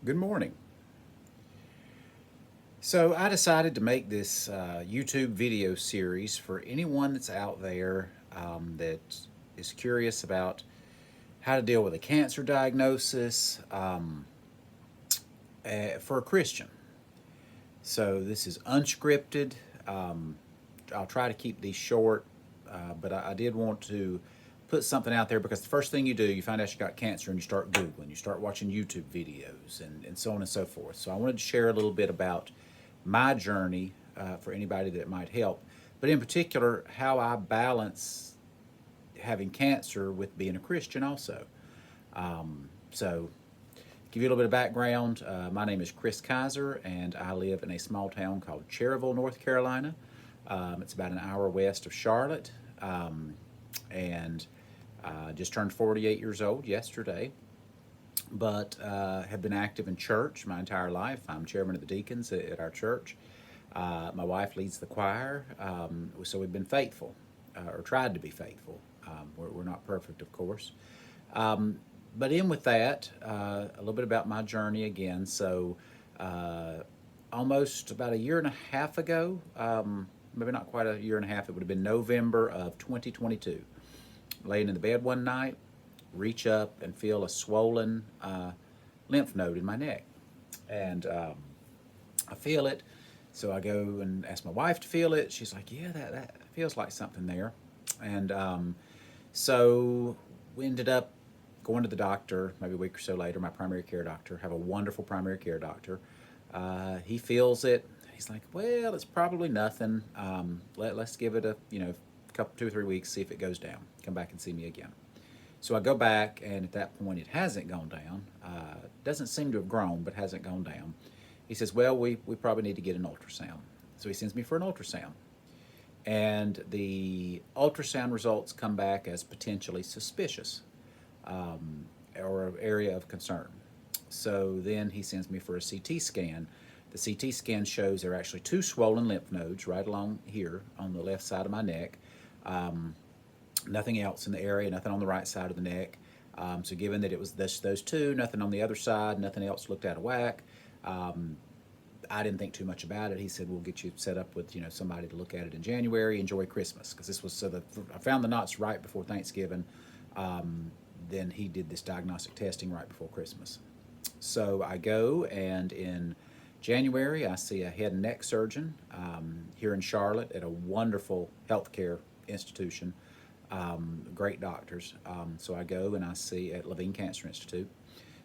Good morning. So, I decided to make this YouTube video series for anyone that's out there that is curious about how to deal with a cancer diagnosis for a Christian. So, this is unscripted. Um, I'll try to keep these short, but I did want to put something out there because the first thing you do, you find out you got cancer and you start Googling, you start watching YouTube videos, and so on and so forth. So I wanted to share a little bit about my journey for anybody that it might help, but in particular, how I balance having cancer with being a Christian also. So, give you a little bit of background. My name is Chris Kaiser, and I live in a small town called Cherryville, North Carolina. It's about an hour west of Charlotte, and just turned 48 years old yesterday, but have been active in church my entire life. I'm chairman of the deacons at our church. My wife leads the choir, so we've been faithful, or tried to be faithful. We're not perfect, of course. But in with that, a little bit about my journey again. So, almost about a year and a half ago, maybe not quite a year and a half, it would have been November of 2022. Laying in the bed one night, reach up and feel a swollen lymph node in my neck. And I feel it. So I go and ask my wife to feel it. She's like, yeah, that feels like something there. And so we ended up going to the doctor maybe a week or so later, my primary care doctor. Have a wonderful primary care doctor. He feels it. He's like, well, it's probably nothing. Let's give it a couple 2 or 3 weeks, see if it goes down. Come back and see me again. So I go back, and at that point, it hasn't gone down. Doesn't seem to have grown, but hasn't gone down. He says, well, we probably need to get an ultrasound. So he sends me for an ultrasound. And the ultrasound results come back as potentially suspicious, or an area of concern. So then he sends me for a CT scan. The CT scan shows there are actually two swollen lymph nodes right along here on the left side of my neck. Nothing else in the area, nothing on the right side of the neck. So given that it was those two, nothing on the other side, nothing else looked out of whack, I didn't think too much about it. He said, we'll get you set up with somebody to look at it in January. Enjoy Christmas. Because this was I found the knots right before Thanksgiving. Then he did this diagnostic testing right before Christmas. So I go, and in January I see a head and neck surgeon here in Charlotte at a wonderful healthcare institution. Great doctors. So I go and I see at Levine Cancer Institute.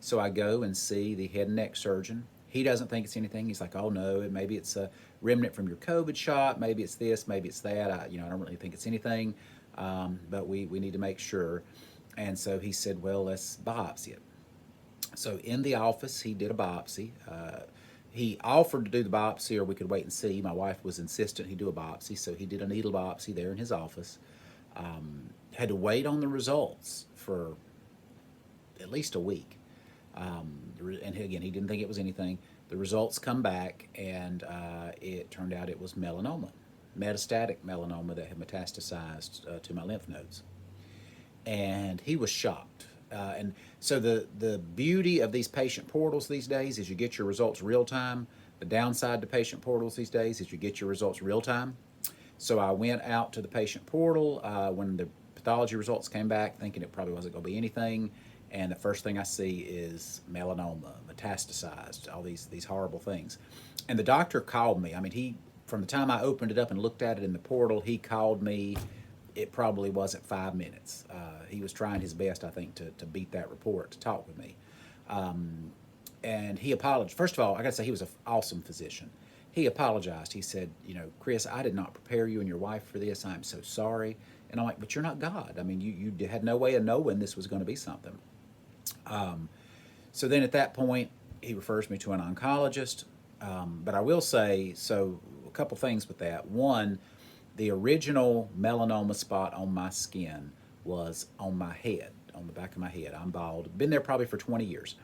So I go and see the head and neck surgeon. He doesn't think it's anything. He's like, oh no, maybe it's a remnant from your COVID shot. Maybe it's this, maybe it's that. I don't really think it's anything, but we need to make sure. And so he said, well, let's biopsy it. So in the office, he did a biopsy. He offered to do the biopsy, or we could wait and see. My wife was insistent he do a biopsy, so he did a needle biopsy there in his office. Had to wait on the results for at least a week. And again, he didn't think it was anything. The results come back, and it turned out it was melanoma, metastatic melanoma that had metastasized to my lymph nodes. And he was shocked. And so the beauty of these patient portals these days is you get your results real time. The downside to patient portals these days is you get your results real time. So I went out to the patient portal when the pathology results came back, thinking it probably wasn't going to be anything. And the first thing I see is melanoma, metastasized, all these horrible things. And the doctor called me. I mean, from the time I opened it up and looked at it in the portal, he called me. It probably wasn't 5 minutes. He was trying his best, I think, to beat that report, to talk with me. And he apologized. First of all, I got to say, he was an awesome physician. He apologized. He said, Chris, I did not prepare you and your wife for this. I'm so sorry. And I'm like, but you're not God. I mean, you had no way of knowing this was going to be something. So then at that point, he refers me to an oncologist. But I will say, so a couple things with that. One, the original melanoma spot on my skin was on my head, on the back of my head. I'm bald. Been there probably for 20 years.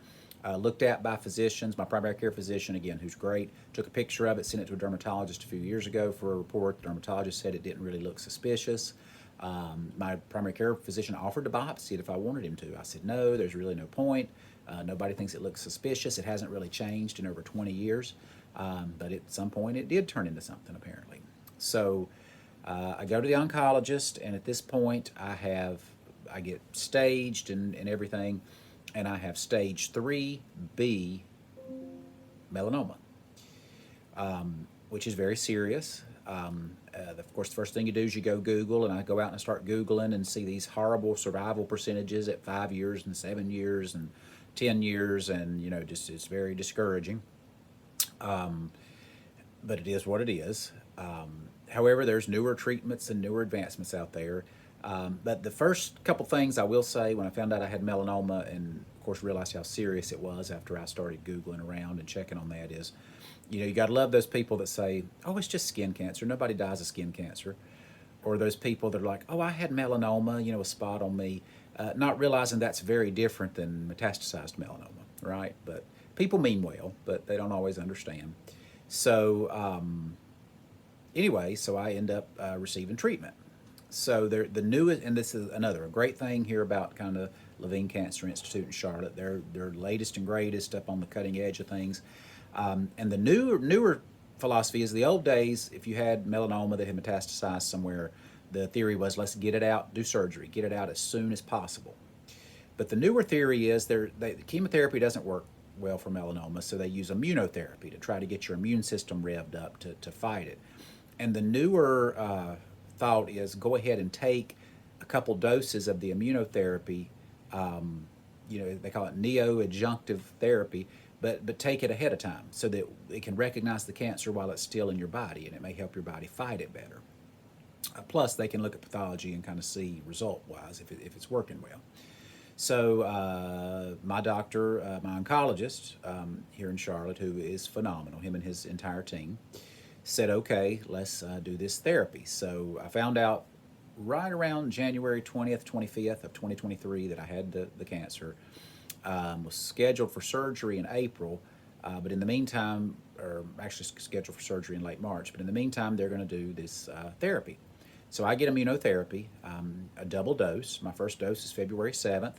Looked at by physicians. My primary care physician, again, who's great, took a picture of it, sent it to a dermatologist a few years ago for a report. The dermatologist said it didn't really look suspicious. My primary care physician offered to biopsy it if I wanted him to. I said, no, there's really no point. Nobody thinks it looks suspicious. It hasn't really changed in over 20 years. But at some point, it did turn into something, apparently. So I go to the oncologist, and at this point, I get staged and everything, and I have stage 3B melanoma, which is very serious. Of course, the first thing you do is you go Google, and I go out and I start Googling and see these horrible survival percentages at 5 years and 7 years and 10 years, and just it's very discouraging. But it is what it is. However, there's newer treatments and newer advancements out there. But the first couple things I will say, when I found out I had melanoma, and of course realized how serious it was after I started Googling around and checking on that, is, you got to love those people that say, oh, it's just skin cancer. Nobody dies of skin cancer. Or those people that are like, oh, I had melanoma, a spot on me, not realizing that's very different than metastasized melanoma, right? But people mean well, but they don't always understand. So anyway, so I end up receiving treatment. So the newest, and this is a great thing here about kind of Levine Cancer Institute in Charlotte. They're latest and greatest, up on the cutting edge of things. And the newer philosophy is, the old days, if you had melanoma that had metastasized somewhere, the theory was, let's get it out, do surgery, get it out as soon as possible. But the newer theory is chemotherapy doesn't work well for melanoma, so they use immunotherapy to try to get your immune system revved up to fight it. And the newer thought is, go ahead and take a couple doses of the immunotherapy. They call it neoadjunctive therapy, but take it ahead of time so that it can recognize the cancer while it's still in your body, and it may help your body fight it better. Plus, they can look at pathology and kind of see result-wise if it's working well. So my doctor, my oncologist here in Charlotte, who is phenomenal, him and his entire team, said, okay, let's do this therapy. So I found out right around January 20th, 25th of 2023 that I had the cancer. Was scheduled for surgery in April, but in the meantime, or actually scheduled for surgery in late March, but in the meantime, they're going to do this therapy. So I get immunotherapy, a double dose. My first dose is February 7th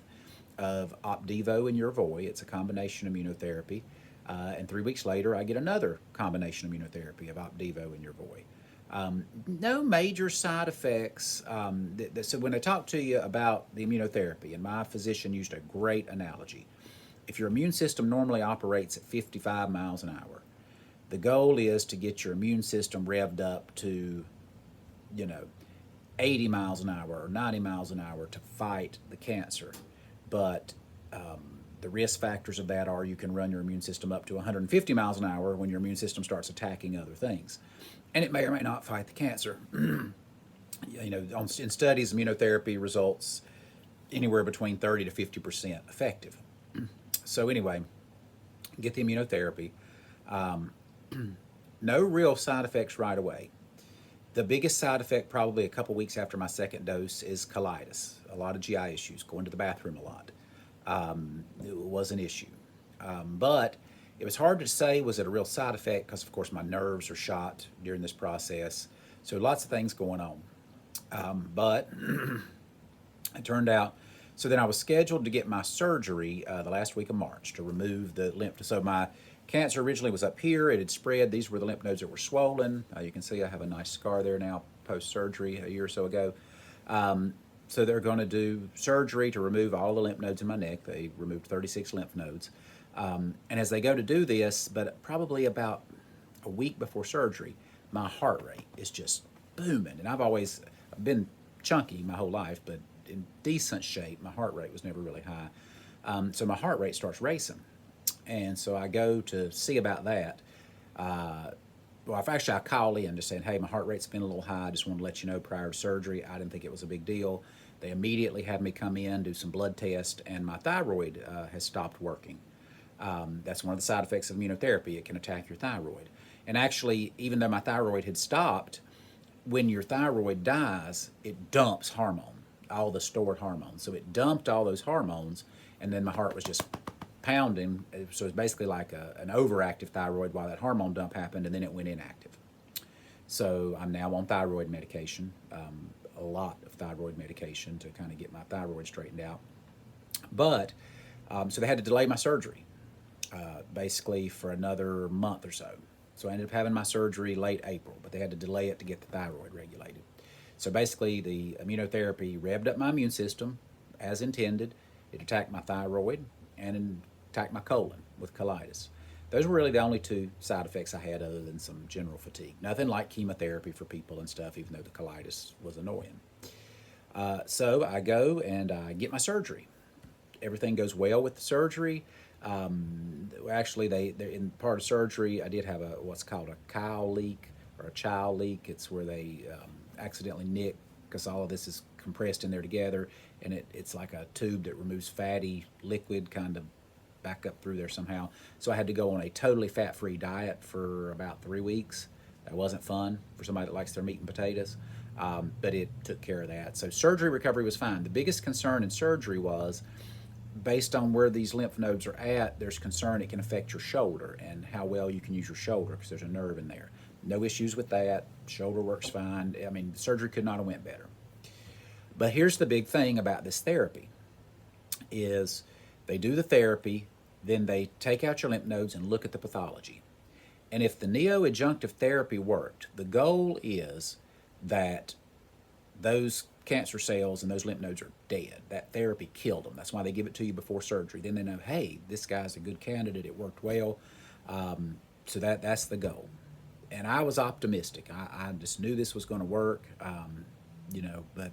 of Opdivo and Yervoy. It's a combination immunotherapy. And 3 weeks later, I get another combination immunotherapy of Opdivo and Yervoy. No major side effects. So when I talk to you about the immunotherapy, and my physician used a great analogy, if your immune system normally operates at 55 miles an hour, the goal is to get your immune system revved up to, 80 miles an hour or 90 miles an hour to fight the cancer. But the risk factors of that are, you can run your immune system up to 150 miles an hour when your immune system starts attacking other things. And it may or may not fight the cancer. In studies, immunotherapy results anywhere between 30 to 50% effective. So anyway, get the immunotherapy. No real side effects right away. The biggest side effect, probably a couple weeks after my second dose, is colitis. A lot of GI issues, going to the bathroom a lot. It was an issue. But it was hard to say, was it a real side effect? Because, of course, my nerves are shot during this process. So lots of things going on. But it turned out, so then I was scheduled to get my surgery the last week of March to remove the lymph nodes. So my cancer originally was up here. It had spread. These were the lymph nodes that were swollen. You can see I have a nice scar there now post-surgery a year or so ago. So they're going to do surgery to remove all the lymph nodes in my neck. They removed 36 lymph nodes. And as they go to do this, but probably about a week before surgery, my heart rate is just booming. And I've been chunky my whole life, but in decent shape. My heart rate was never really high. So my heart rate starts racing. And so I go to see about that. I call in just saying, hey, my heart rate's been a little high. I just wanted to let you know prior to surgery. I didn't think it was a big deal. They immediately had me come in, do some blood tests, and my thyroid has stopped working. That's one of the side effects of immunotherapy. It can attack your thyroid. And actually, even though my thyroid had stopped, when your thyroid dies, it dumps hormone, all the stored hormones. So it dumped all those hormones, and then my heart was just pounding. So it's basically like an overactive thyroid while that hormone dump happened, and then it went inactive. So I'm now on thyroid medication, a lot of thyroid medication to kind of get my thyroid straightened out. But so they had to delay my surgery basically for another month or so. So I ended up having my surgery late April, but they had to delay it to get the thyroid regulated. So basically, the immunotherapy revved up my immune system as intended. It attacked my thyroid and attacked my colon with colitis. Those were really the only two side effects I had other than some general fatigue. Nothing like chemotherapy for people and stuff, even though the colitis was annoying. So I go and I get my surgery. Everything goes well with the surgery. Actually, they in part of surgery, I did have what's called a cow leak or a child leak. It's where they accidentally nick, because all of this is compressed in there together, and it's like a tube that removes fatty liquid kind of back up through there somehow. So I had to go on a totally fat-free diet for about 3 weeks. That wasn't fun for somebody that likes their meat and potatoes, but it took care of that. So surgery recovery was fine. The biggest concern in surgery was, based on where these lymph nodes are at, there's concern it can affect your shoulder and how well you can use your shoulder, because there's a nerve in there. No issues with that. Shoulder works fine. I mean, surgery could not have went better. But here's the big thing about this therapy is they do the therapy, then they take out your lymph nodes and look at the pathology. And if the neoadjunctive therapy worked, the goal is that those cancer cells and those lymph nodes are dead. That therapy killed them. That's why they give it to you before surgery. Then they know, hey, this guy's a good candidate. It worked well. So that's the goal. And I was optimistic. I just knew this was going to work, but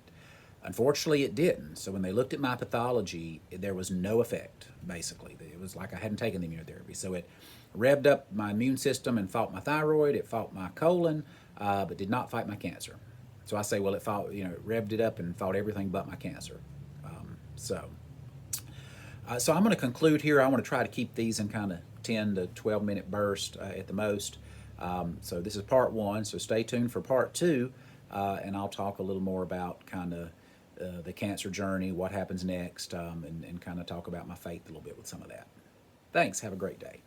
unfortunately it didn't. So when they looked at my pathology, there was no effect, basically. It was like I hadn't taken the immunotherapy. So it revved up my immune system and fought my thyroid. It fought my colon, but did not fight my cancer. So I say, well, it fought, it revved it up and fought everything but my cancer. So I'm going to conclude here. I want to try to keep these in kind of 10 to 12 minute bursts at the most. So this is part one. So stay tuned for part two, and I'll talk a little more about kind of the cancer journey, what happens next, and kind of talk about my faith a little bit with some of that. Thanks. Have a great day.